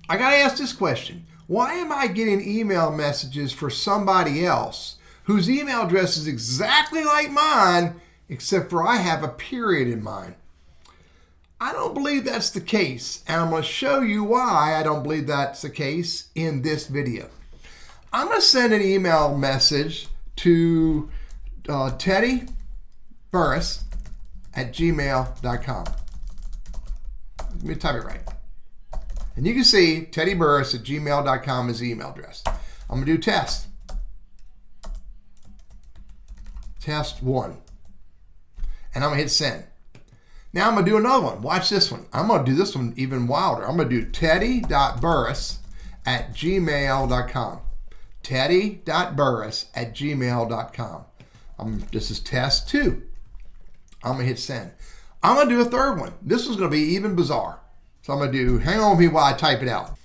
I got to ask this question. Why am I getting email messages for somebody else whose email address is exactly like mine, except for I have a period in mine? I don't believe that's the case, and I'm going to show you why I don't believe that's the case in this video. I'm going to send an email message to Teddy Burris at gmail.com. Let me type it right. And you can see Teddy Burris at gmail.com is the email address. I'm going to do test. Test 1. And I'm going to hit send. Now I'm going to do another one. Watch this one. I'm going to do this one even wilder. I'm going to do teddy.burris at gmail.com. Teddy.burris at gmail.com. This is test 2. I'm going to hit send. I'm going to do a third one. This one's going to be even bizarre. So I'm going to do, hang on with me while I type it out.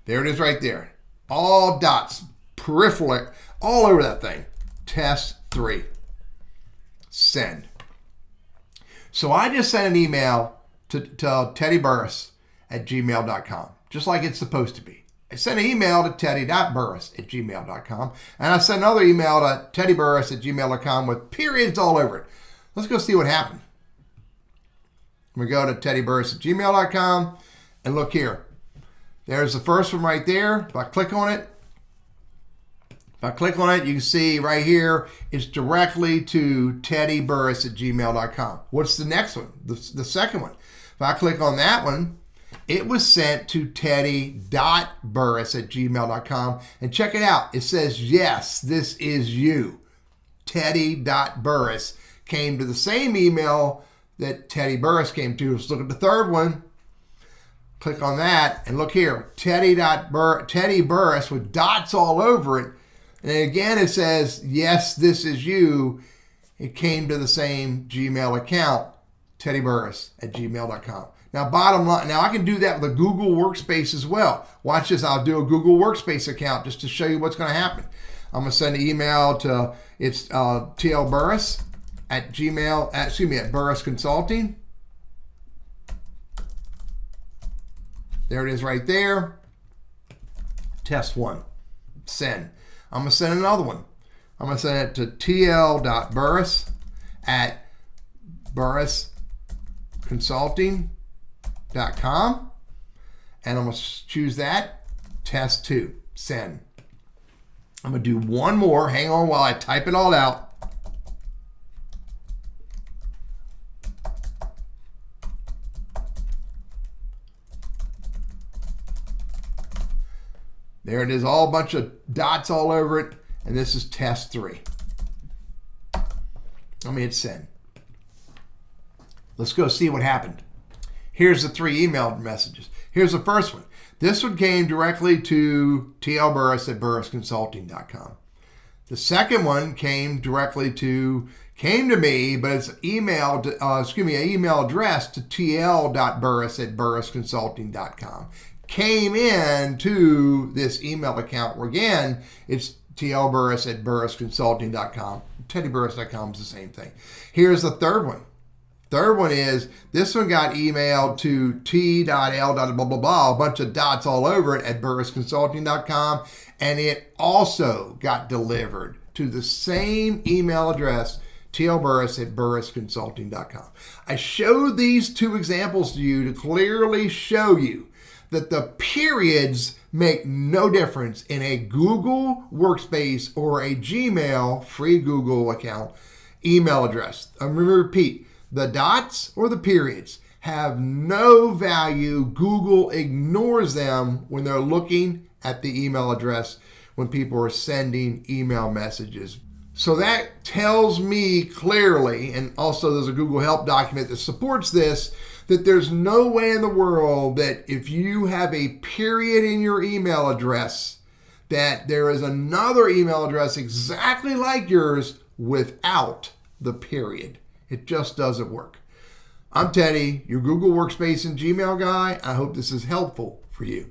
There it is right there. All dots, peripheral, all over that thing. Test 3. Send. So I just sent an email to Teddy Burris at gmail.com, just like it's supposed to be. I sent an email to teddy.burris at gmail.com, and I sent another email to teddyburris at gmail.com with periods all over it. Let's go see what happened. We go to teddyburris at gmail.com, and look here. There's the first one right there. If I click on it, you can see right here, it's directly to teddyburris at gmail.com. What's the next one? The second one. If I click on that one, it was sent to teddy.burris at gmail.com. And check it out. It says, yes, this is you. Teddy.burris came to the same email that Teddy Burris came to. Let's look at the third one. Click on that and look here. Teddy Burris with dots all over it. And again, it says, yes, this is you. It came to the same Gmail account, teddyburris at gmail.com. Now, bottom line, now I can do that with a Google Workspace as well. Watch this. I'll do a Google Workspace account just to show you what's going to happen. I'm going to send an email to, it's TL Burris at at Burris Consulting. There it is right there. Test 1. Send. I'm going to send another one. I'm going to send it to tl.burris at burrisconsulting.com. And I'm going to choose that. Test 2. Send. I'm going to do one more. Hang on while I type it all out. There it is, all a bunch of dots all over it, and this is test 3. Let me hit send. Let's go see what happened. Here's the 3 email messages. Here's the first one. This one came directly to tlburris at burrisconsulting.com. The second one came to me, but it's email an email address to tl.burris at burrisconsulting.com. Came in to this email account where, again, it's tlburris at burrisconsulting.com. teddyburris.com is the same thing. Here's the third one. Third one is, this one got emailed to t.l. blah, blah, blah, a bunch of dots all over it at burrisconsulting.com, and it also got delivered to the same email address, tlburris at burrisconsulting.com. I showed these 2 examples to you to clearly show you that the periods make no difference in a Google Workspace or a Gmail free Google account email address. I'm going to repeat, the dots or the periods have no value. Google ignores them when they're looking at the email address when people are sending email messages. So that tells me clearly, and also there's a Google Help document that supports this, that there's no way in the world that if you have a period in your email address, that there is another email address exactly like yours without the period. It just doesn't work. I'm Teddy, your Google Workspace and Gmail guy. I hope this is helpful for you.